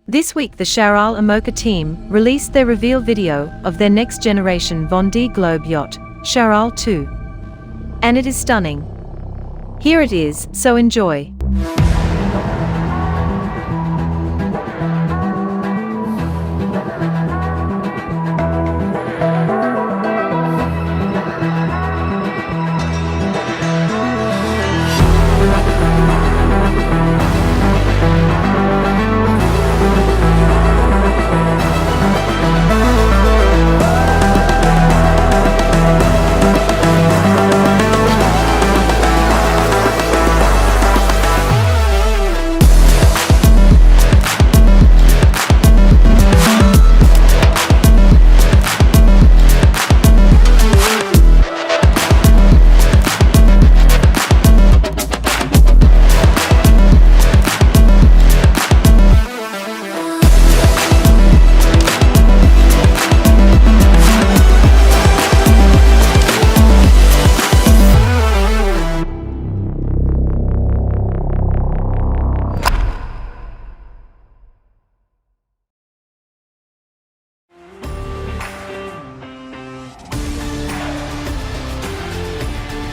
This week the CHARAL IMOCA team released their reveal video of their next generation Vondee Globe Yacht, CHARAL 2. And it is stunning. Here it is, so enjoy.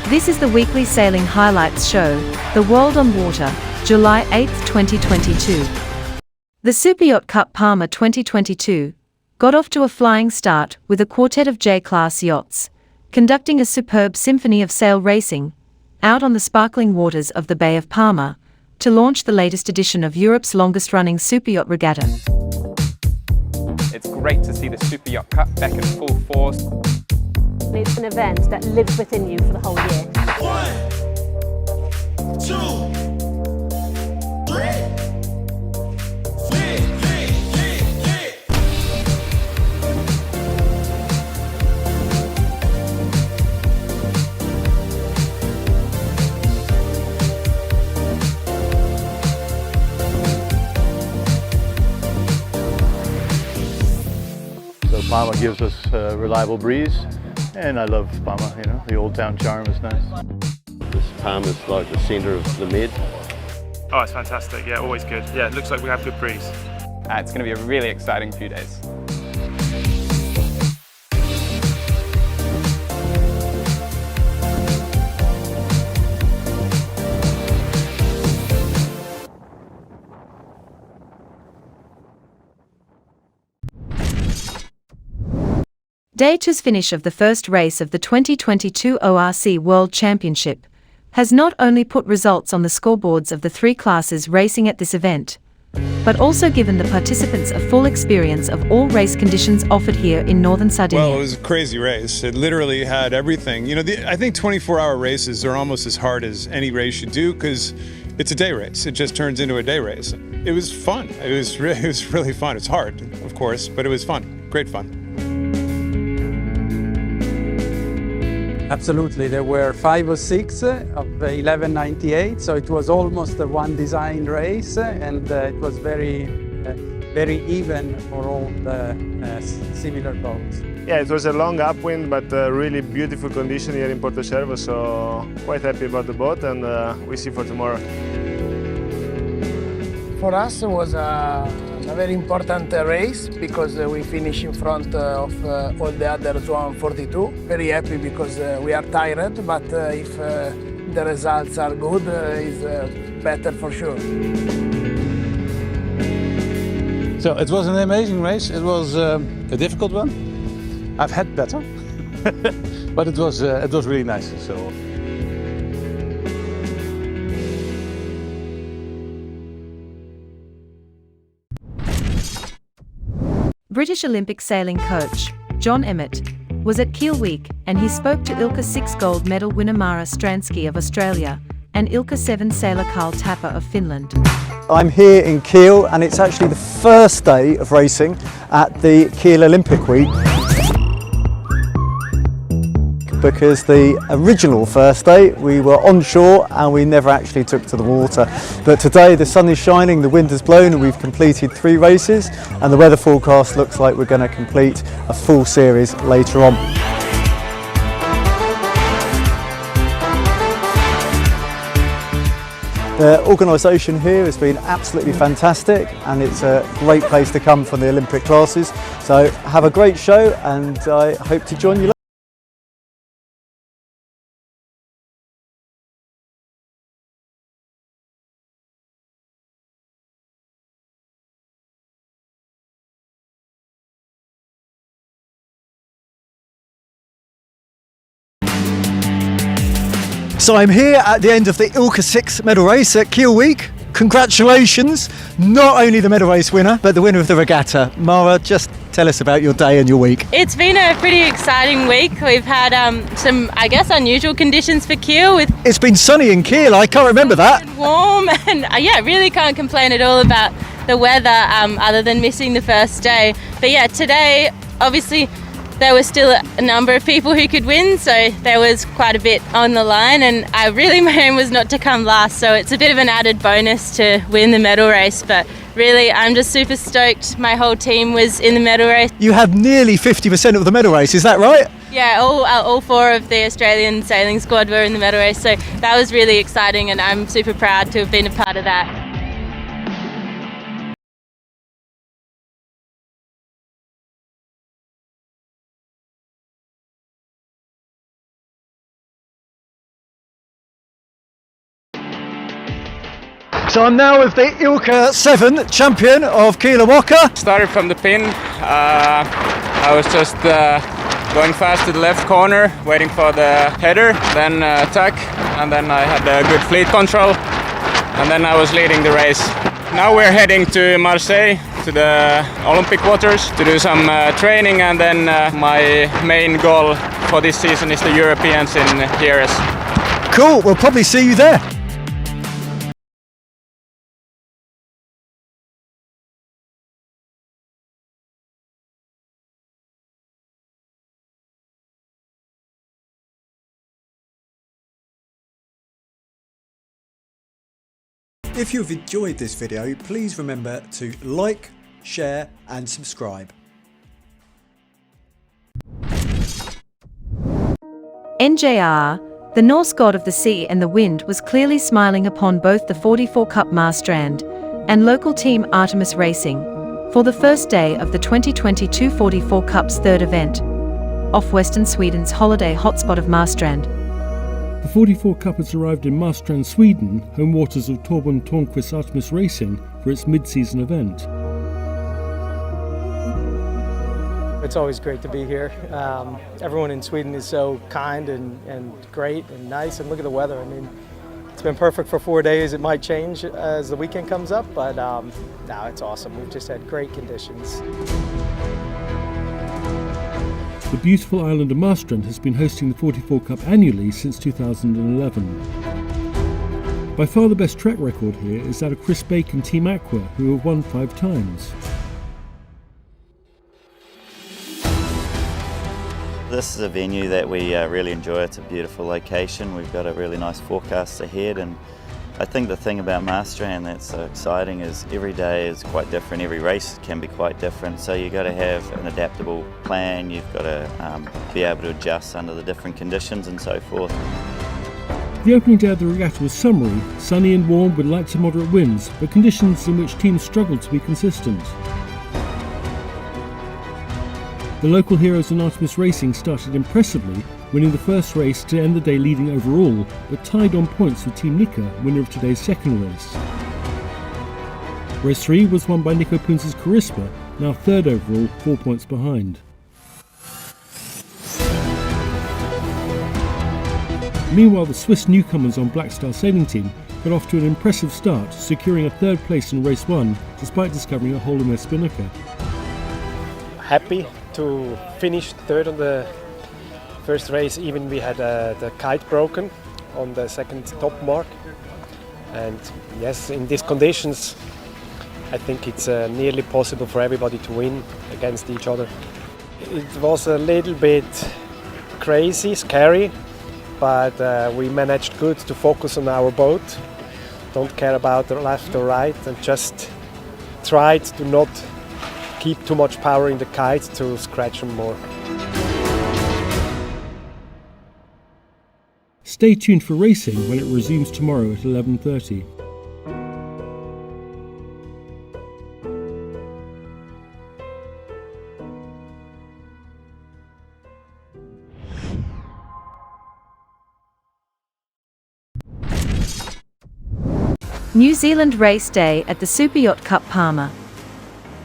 This is the weekly sailing highlights show, The World on Water, July 8, 2022. The Superyacht Cup Palma 2022 got off to a flying start with a quartet of J-class yachts, conducting a superb symphony of sail racing, out on the sparkling waters of the Bay of Palma, to launch the latest edition of Europe's longest-running superyacht regatta. It's great to see the Superyacht Cup back in full force. It's an event that lives within you for the whole year. 1, 2, 3. So Palma gives us a reliable breeze, and I love Palma, you know, the old town charm is nice. This Palma is like the centre of the Med. Oh, it's fantastic, yeah, always good. Yeah, it looks like we have good breeze. It's going to be a really exciting few days. Day 2's finish of the first race of the 2022 ORC World Championship has not only put results on the scoreboards of the three classes racing at this event, but also given the participants a full experience of all race conditions offered here in northern Sardinia. Well, it was a crazy race. It literally had everything. You know, I think 24-hour races are almost as hard as any race should do because it's a day race. It just turns into a day race. It was fun. It was really fun. It's hard, of course, but it was fun. Great fun. Absolutely, there were 5 or 6 of 1198, so it was almost a one design race, and it was very even for all the similar boats. Yeah, it was a long upwind, but really beautiful condition here in Portocervo, so quite happy about the boat, and we see for tomorrow. For us, it was a very important race because we finished in front of all the others 142. Very happy because we are tired, but if the results are good, it's better for sure. So it was an amazing race. It was a difficult one. I've had better, but it was really nice. So. British Olympic sailing coach, John Emmett, was at Kiel week and he spoke to ILCA 6 gold medal winner Mara Stransky of Australia and ILCA 7 sailor Kaarle Tapper of Finland. I'm here in Kiel and it's actually the first day of racing at the Kiel Olympic week. Because the original first day we were onshore and we never actually took to the water. But today the sun is shining, the wind has blown and we've completed 3 races and the weather forecast looks like we're going to complete a full series later on. The organisation here has been absolutely fantastic, and it's a great place to come from the Olympic classes. So have a great show, and I hope to join you later. So I'm here at the end of the ILCA 6 medal race at Kiel Week. Congratulations, not only the medal race winner, but the winner of the regatta. Mara, just tell us about your day and your week. It's been a pretty exciting week. We've had some, I guess, unusual conditions for Kiel. It's been sunny in Kiel, I can't remember that. Warm, and yeah, really can't complain at all about the weather other than missing the first day. But yeah, today, obviously, there was still a number of people who could win, so there was quite a bit on the line, and my aim was not to come last, so it's a bit of an added bonus to win the medal race. But really, I'm just super stoked. My whole team was in the medal race. You had nearly 50% of the medal race, is that right? Yeah, all 4 of the Australian sailing squad were in the medal race, so that was really exciting, and I'm super proud to have been a part of that. So I'm now with the ILCA 7 champion of Kiel IMOCA. Started from the pin. I was just going fast to the left corner, waiting for the header, then attack, and then I had a good fleet control, and then I was leading the race. Now we're heading to Marseille, to the Olympic waters, to do some training, and then my main goal for this season is the Europeans in Jerez. Cool, we'll probably see you there. If you've enjoyed this video, please remember to like, share and subscribe. NJR, the Norse god of the sea and the wind, was clearly smiling upon both the 44 Cup Marstrand and local team Artemis Racing for the first day of the 2022 44 Cup's third event, off Western Sweden's holiday hotspot of Marstrand. The 44 Cup has arrived in Marstrand, Sweden, home waters of Torben Törnqvist's Artemis Racing, for its mid-season event. It's always great to be here. Everyone in Sweden is so kind and great and nice, and look at the weather. I mean, it's been perfect for 4 days. It might change as the weekend comes up, but no, it's awesome. We've just had great conditions. The beautiful island of Marstrand has been hosting the 44 Cup annually since 2011. By far the best track record here is that of Chris Bacon Team Aqua, who have won 5 times. This is a venue that we really enjoy. It's a beautiful location. We've got a really nice forecast ahead, and I think the thing about Marstrand that's so exciting is every day is quite different, every race can be quite different, so you've got to have an adaptable plan, you've got to be able to adjust under the different conditions and so forth. The opening day of the regatta was summery, sunny and warm with light to moderate winds, but conditions in which teams struggled to be consistent. The local heroes in Artemis Racing started impressively, winning the first race to end the day leading overall, but tied on points with Team Nika, winner of today's second race. Race 3 was won by Nico Punz's Charisma, now third overall, 4 points behind. Meanwhile, the Swiss newcomers on Black Star Sailing Team got off to an impressive start, securing a third place in race 1, despite discovering a hole in their spinnaker. Happy to finish third on the first race, even we had the kite broken on the second top mark. And yes, in these conditions, I think it's nearly possible for everybody to win against each other. It was a little bit crazy, scary, but we managed good to focus on our boat. Don't care about the left or right, and just tried to not keep too much power in the kite to scratch them more. Stay tuned for racing when it resumes tomorrow at 11:30. New Zealand race day at the Superyacht Cup Palma.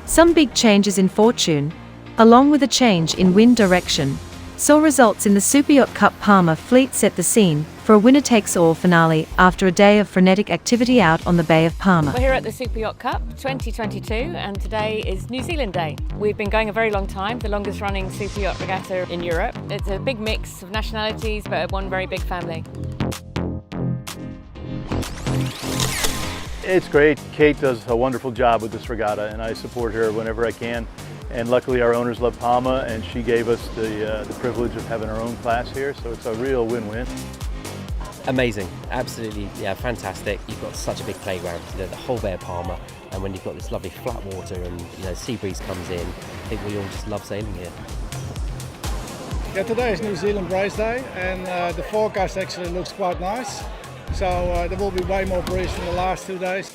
Some big changes in fortune, along with a change in wind direction, saw results in the Superyacht Cup Palma fleet set the scene for a winner-takes-all finale after a day of frenetic activity out on the Bay of Palma. We're here at the Superyacht Cup 2022 and today is New Zealand Day. We've been going a very long time, the longest running superyacht regatta in Europe. It's a big mix of nationalities but one very big family. It's great. Kate does a wonderful job with this regatta and I support her whenever I can. And luckily our owners love Palma and she gave us the privilege of having our own class here, so it's a real win-win. Amazing, absolutely, yeah, fantastic. You've got such a big playground, you know, the whole Bay of Palma, and when you've got this lovely flat water and sea breeze comes in, I think we all just love sailing here. Yeah, today is New Zealand race day and the forecast actually looks quite nice. So there will be way more breeze than the last 2 days.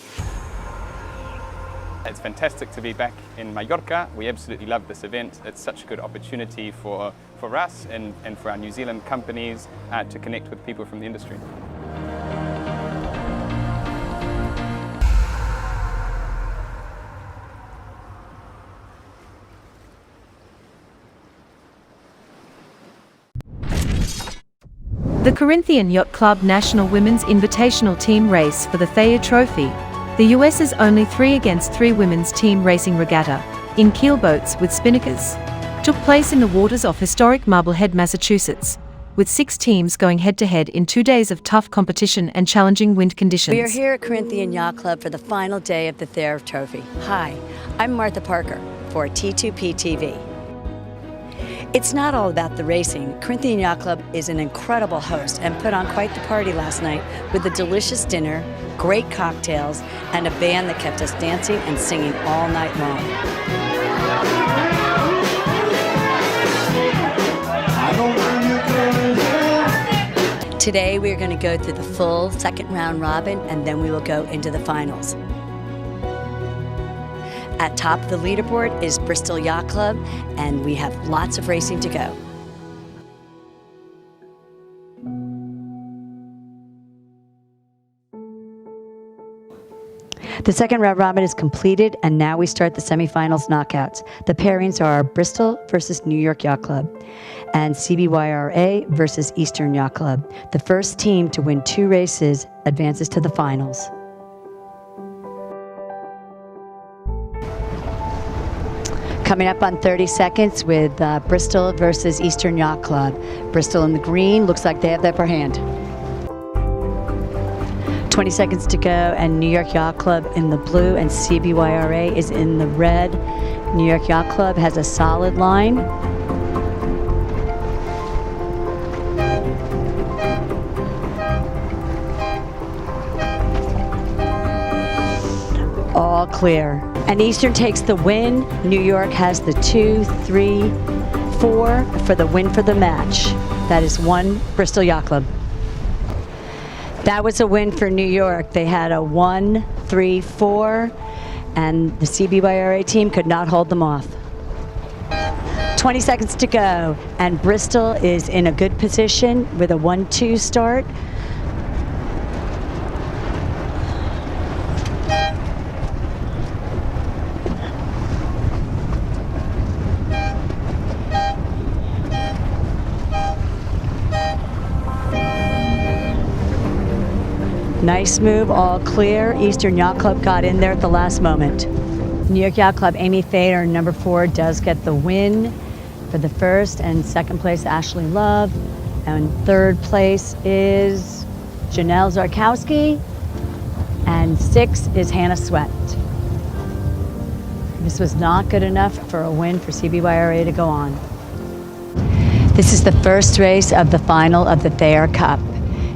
It's fantastic to be back in Mallorca. We absolutely love this event. It's such a good opportunity for us and for our New Zealand companies to connect with people from the industry. The Corinthian Yacht Club National Women's Invitational Team Race for the Thayer Trophy, the US's only 3-against-3 women's team racing regatta, in Kiel boats with spinnakers, took place in the waters off historic Marblehead, Massachusetts, with 6 teams going head-to-head in 2 days of tough competition and challenging wind conditions. We are here at Corinthian Yacht Club for the final day of the Thayer Trophy. Hi, I'm Martha Parker for T2P TV. It's not all about the racing. Corinthian Yacht Club is an incredible host and put on quite the party last night with a delicious dinner, great cocktails, and a band that kept us dancing and singing all night long. Today we are going to go through the full second round robin and then we will go into the finals. At top of the leaderboard is Bristol Yacht Club, and we have lots of racing to go. The second round robin is completed, and now we start the semifinals knockouts. The pairings are Bristol versus New York Yacht Club, and CBYRA versus Eastern Yacht Club. The first team to win 2 races advances to the finals. Coming up on 30 seconds with Bristol versus Eastern Yacht Club. Bristol in the green, looks like they have the upper hand. 20 seconds to go, and New York Yacht Club in the blue, and CBYRA is in the red. New York Yacht Club has a solid line. All clear. And Eastern takes the win. New York has the 2, 3, 4 for the win for the match. That is 1 Bristol Yacht Club. That was a win for New York. They had a 1, 3, 4, and the CBYRA team could not hold them off. 20 seconds to go, and Bristol is in a good position with a 1-2 start. Nice move, all clear. Eastern Yacht Club got in there at the last moment. New York Yacht Club, Amy Thayer, number 4, does get the win for the first, and second place, Ashley Love. And third place is Janelle Zarkowski, and 6 is Hannah Sweat. This was not good enough for a win for CBYRA to go on. This is the first race of the final of the Thayer Cup.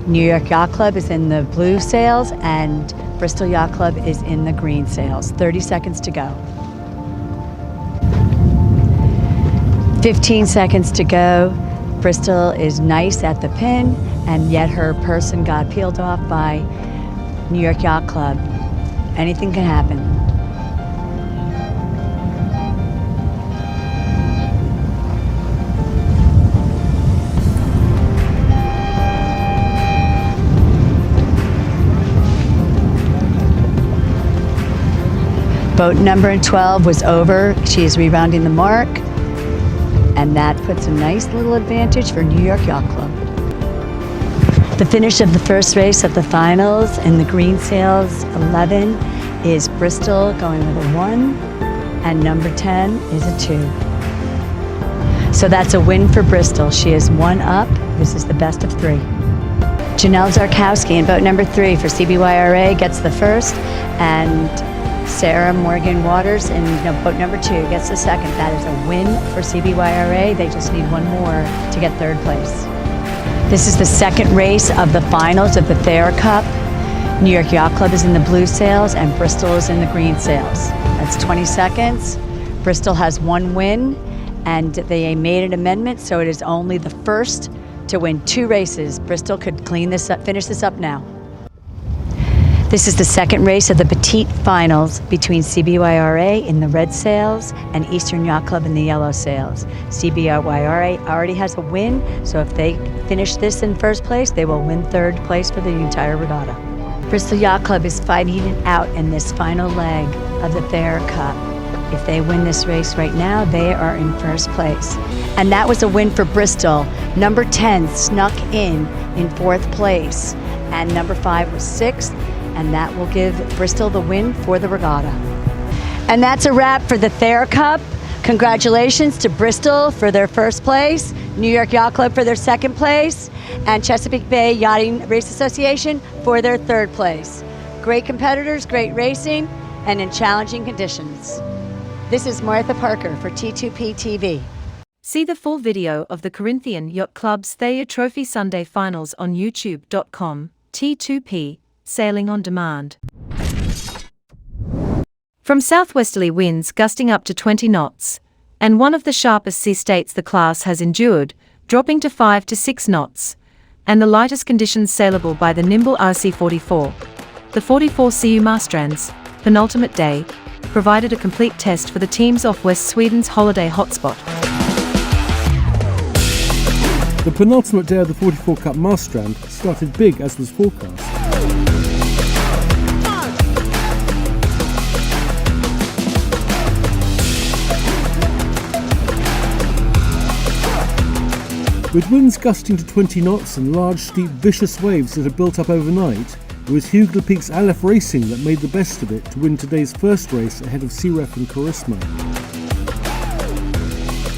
New York Yacht Club is in the blue sails and Bristol Yacht Club is in the green sails. 30 seconds to go. 15 seconds to go. Bristol is nice at the pin, and yet her person got peeled off by New York Yacht Club. Anything can happen. Boat number 12 was over. She is rerounding the mark. And that puts a nice little advantage for New York Yacht Club. The finish of the first race of the finals in the green sails 11 is Bristol going with a 1, and number 10 is a 2. So that's a win for Bristol. She is 1 up. This is the best of 3. Janelle Zarkowski in boat number 3 for CBYRA gets the first, and Sarah Morgan Waters in boat number 2 gets the second. That is a win for CBYRA. They just need 1 more to get 3rd place. This is the second race of the finals of the Thayer Cup. New York Yacht Club is in the blue sails and Bristol is in the green sails. That's 20 seconds. Bristol has 1 win, and they made an amendment, so it is only the first to win 2 races. Bristol could clean this up, finish this up now. This is the second race of the petite finals between CBYRA in the red sails and Eastern Yacht Club in the yellow sails. CBYRA already has a win, so if they finish this in first place, they will win 3rd place for the entire regatta. Bristol Yacht Club is fighting it out in this final leg of the Thayer Cup. If they win this race right now, they are in first place. And that was a win for Bristol. Number 10 snuck in 4th place, and number 5 was 6th. And that will give Bristol the win for the regatta. And that's a wrap for the Thayer Cup. Congratulations to Bristol for their first place, New York Yacht Club for their second place, and Chesapeake Bay Yachting Race Association for their 3rd place. Great competitors, great racing, and in challenging conditions. This is Martha Parker for T2P TV. See the full video of the Corinthian Yacht Club's Thayer Trophy Sunday Finals on youtube.com, T2P. Sailing on demand. From southwesterly winds gusting up to 20 knots, and one of the sharpest sea states the class has endured, dropping to 5 to 6 knots, and the lightest conditions sailable by the nimble RC-44. The 44 CU Marstrands, penultimate day, provided a complete test for the teams off West Sweden's holiday hotspot. The penultimate day of the 44 Cup Marstrand started big as was forecast. With winds gusting to 20 knots and large, steep, vicious waves that had built up overnight, it was Hugh Peak's Aleph Racing that made the best of it to win today's first race ahead of Searef and Charisma.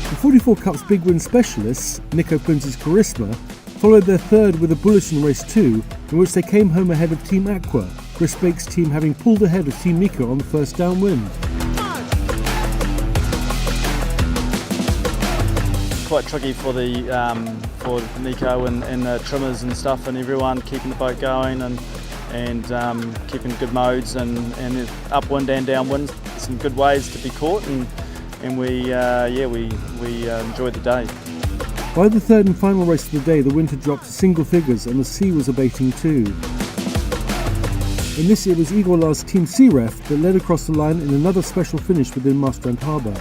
The 44 Cup's big win specialists, Nico Prince's Charisma, followed their 3rd with a bullet in race 2, in which they came home ahead of Team Aqua, Chris Bake's team having pulled ahead of Team Nico on the first downwind. Quite tricky for Nico and the trimmers and stuff, and everyone keeping the boat going and keeping good modes and upwind and downwind. Some good ways to be caught, and we enjoyed the day. By the 3rd and final race of the day, the wind had dropped to single figures and the sea was abating too. In this it was Igor Lars' Team Searef that led across the line in another special finish within Marstrand Harbour.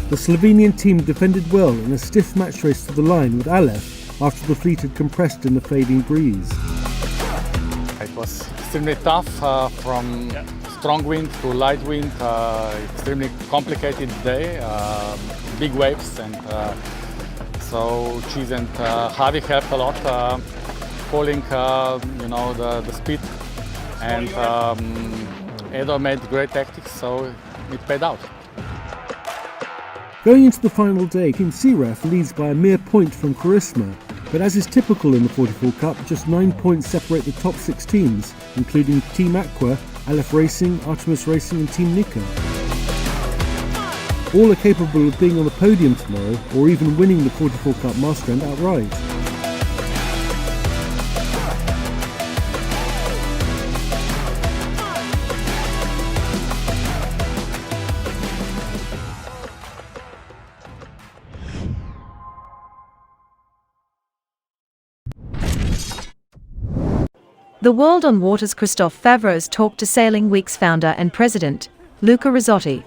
The Slovenian team defended well in a stiff match race to the line with Aleph after the fleet had compressed in the fading breeze. It was extremely tough from strong wind to light wind, extremely complicated day, big waves, and so Cheese and Javi helped a lot, pulling the speed, and Edo made great tactics, so it paid out. Going into the final day, Team Searef leads by a mere point from Charisma, but as is typical in the 44 Cup, just 9 points separate the top 6 teams, including Team Aqua, Aleph Racing, Artemis Racing and Team Nika. All are capable of being on the podium tomorrow, or even winning the 44 Cup Marstrand outright. The World on Water's Christophe Favreau's talked to Sailing Week's founder and president, Luca Rizzotti,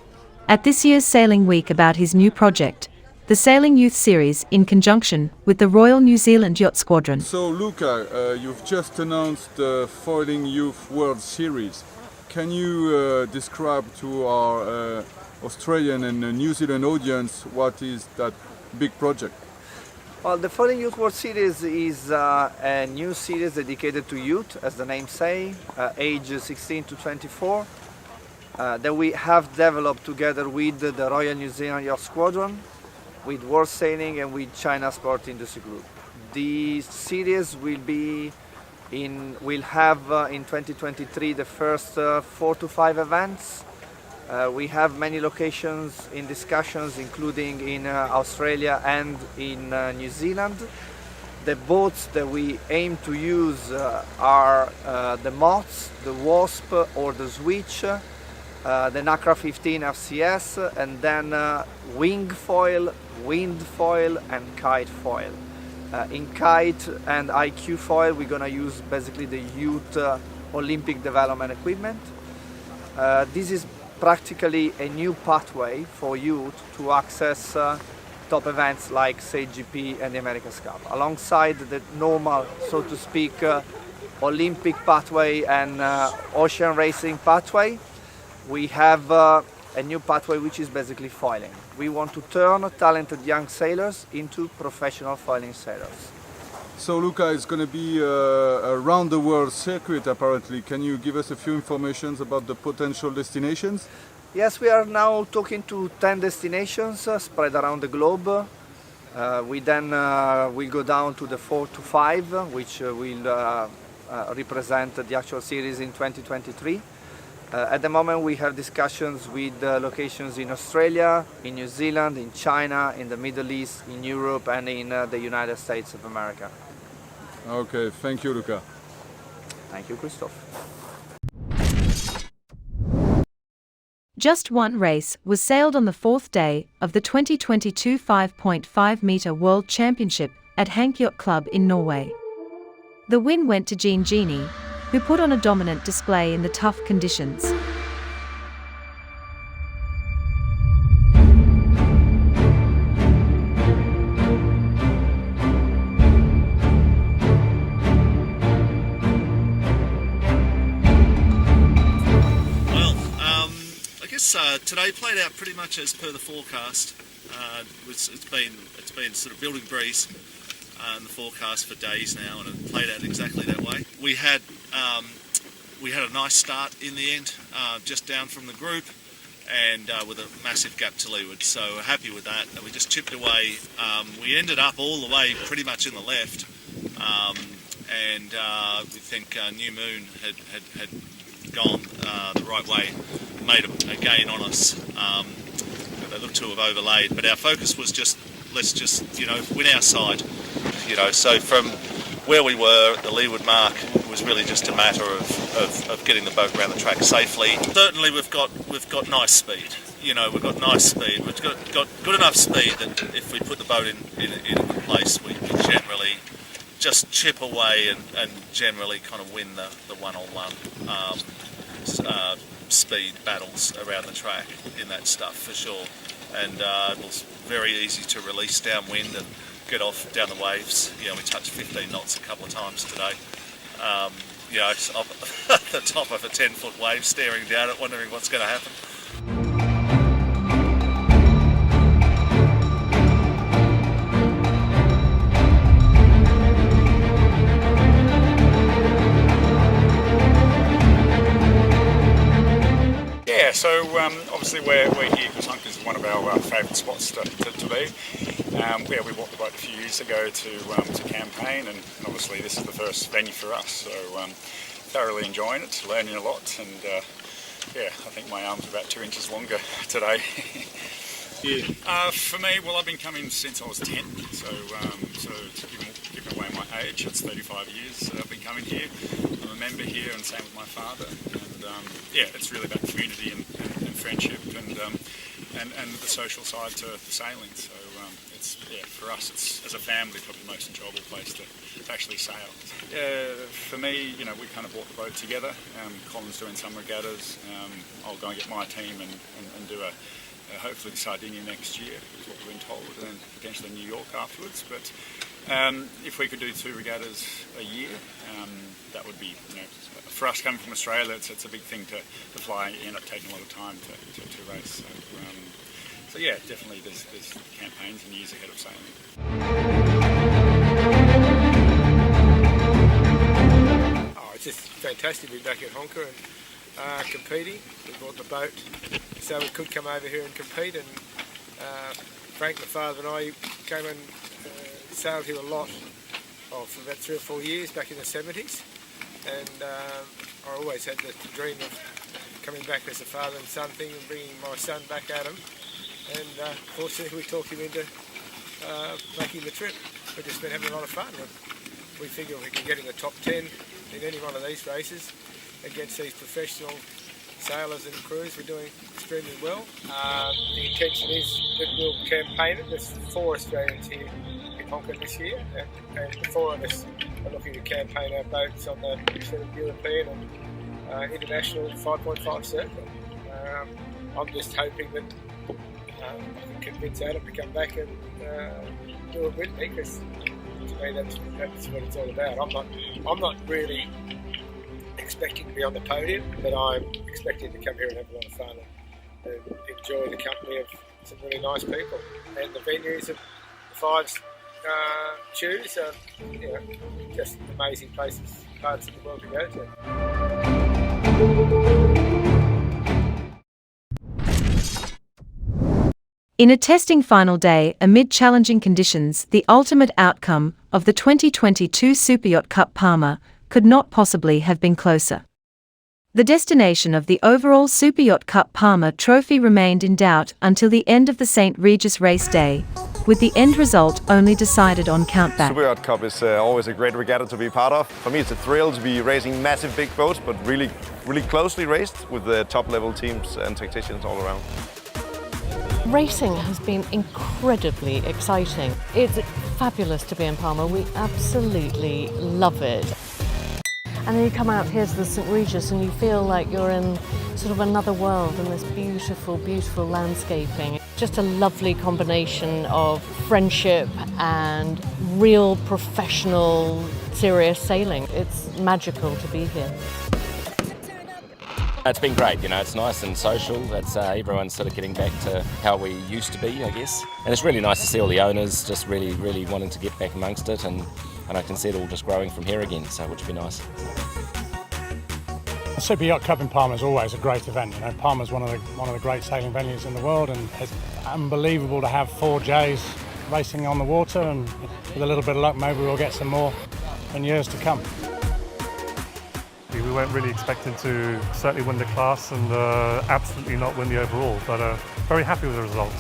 at this year's Sailing Week about his new project, the Sailing Youth Series, in conjunction with the Royal New Zealand Yacht Squadron. So Luca, you've just announced the Foiling Youth World Series. can you describe to our Australian and New Zealand audience what is that big project? Well, the Foiling Youth World Series is a new series dedicated to youth, as the name say, age 16 to 24, that we have developed together with the Royal New Zealand Yacht Squadron, with World Sailing and with China Sport Industry Group. The series will have in 2023 the first 4 to 5 events. We have many locations in discussions, including in Australia and in New Zealand. The boats that we aim to use are the Moths, the Wasp or the Switch, the NACRA 15 FCS, and then wing foil, wind foil and kite foil. In kite and IQ foil we're going to use basically the youth Olympic development equipment. This is practically a new pathway for youth to access top events like say GP and the America's Cup, alongside the normal, so to speak, Olympic pathway and ocean racing pathway. We have a new pathway which is basically foiling. We want to turn talented young sailors into professional foiling sailors. So Luca, it's going to be a round the world circuit apparently. Can you give us a few informations about the potential destinations? Yes, we are now talking to 10 destinations spread around the globe. We then will go down to the 4 to 5, which will represent the actual series in 2023. At the moment we have discussions with locations in Australia, in New Zealand, in China, in the Middle East, in Europe and in the United States of America. Okay, thank you Luca. Thank you Christoph. Just one race was sailed on the 4th day of the 2022 5.5 meter World Championship at Hank Yacht Club in Norway. The win went to Jean Genie, who put on a dominant display in the tough conditions. Today played out pretty much as per the forecast. It's been sort of building breeze in the forecast for days now, and it played out exactly that way. We had a nice start in the end, just down from the group, and with a massive gap to leeward. So we're happy with that, and we just chipped away. We ended up all the way pretty much in the left, and we think New Moon had gone the right way, made a gain on us. They looked to have overlaid, but our focus was just, let's just, win our side. So from where we were at the leeward mark, it was really just a matter of getting the boat around the track safely. Certainly we've got nice speed. We've got nice speed. We've got good enough speed that if we put the boat in a good place, we generally just chip away and generally kind of win the one-on-one speed battles around the track in that stuff for sure. And it was very easy to release downwind and get off down the waves. We touched 15 knots a couple of times today. At the top of a 10-foot wave, staring down it, wondering what's going to happen. So obviously we're here because Hunk is one of our favourite spots to be. We bought the boat a few years ago to campaign, and obviously this is the first venue for us. So thoroughly enjoying it, learning a lot, and I think my arms are about 2 inches longer today. For me, well, I've been coming since I was 10, so to give away my age, it's 35 years I've been coming here. I'm a member here, and same with my father. And it's really about community and friendship and the social side to sailing. So for us, it's as a family probably the most enjoyable place to actually sail. For me, we kind of bought the boat together. Colin's doing some regattas. I'll go and get my team and do hopefully Sardinia next year is what we've been told, and then potentially New York afterwards. But if we could do 2 regattas a year, that would be a for us coming from Australia, it's a big thing to fly. You end up taking a lot of time to race. So yeah, definitely there's campaigns and years ahead of sailing. It's just fantastic to be back at Honka and competing. We bought the boat so we could come over here and compete, and Frank, my father, and I came and sailed here a lot for about 3 or 4 years back in the 70s, and I always had the dream of coming back as a father and son thing and bringing my son back at him, and fortunately we talked him into making the trip. We've just been having a lot of fun. We figure we can get in the top 10 in any one of these races against these professional sailors and crews. We're doing extremely well. The intention is that we'll campaign it. There's 4 Australians here in Honka this year, and the 4 of us are looking to campaign our boats on the sort of European and international 5.5 circuit. I'm just hoping that I can convince Adam to come back and do it with me, because to me that's what it's all about. I'm not really expecting to be on the podium, but I'm expecting to come here and have a lot of fun and enjoy the company of some really nice people. And the venues that the Fives choose are, you know, just amazing places, parts of the world to go to. In a testing final day amid challenging conditions, the ultimate outcome of the 2022 Superyacht Cup Palma could not possibly have been closer. The destination of the overall Superyacht Cup Palma trophy remained in doubt until the end of the St. Regis race day, with the end result only decided on countback. Superyacht Cup is always a great regatta to be part of. For me, it's a thrill to be racing massive big boats, but really closely raced with the top level teams and tacticians all around. Racing has been incredibly exciting. It's fabulous to be in Palma. We absolutely love it. And then you come out here to the St. Regis and you feel like you're in sort of another world in this beautiful, beautiful landscaping. Just a lovely combination of friendship and real professional, serious sailing. It's magical to be here. It's been great, you know, it's nice and social. It's everyone's sort of getting back to how we used to be, I guess. And it's really nice to see all the owners just really wanting to get back amongst it, and I can see it all just growing from here again, so which would be nice. The Superyacht Cup in Palma is always a great event. You know, Palma's one of the great sailing venues in the world, and it's unbelievable to have 4 J's racing on the water, and with a little bit of luck maybe we'll get some more in years to come. We weren't really expecting to certainly win the class and absolutely not win the overall, but very happy with the result.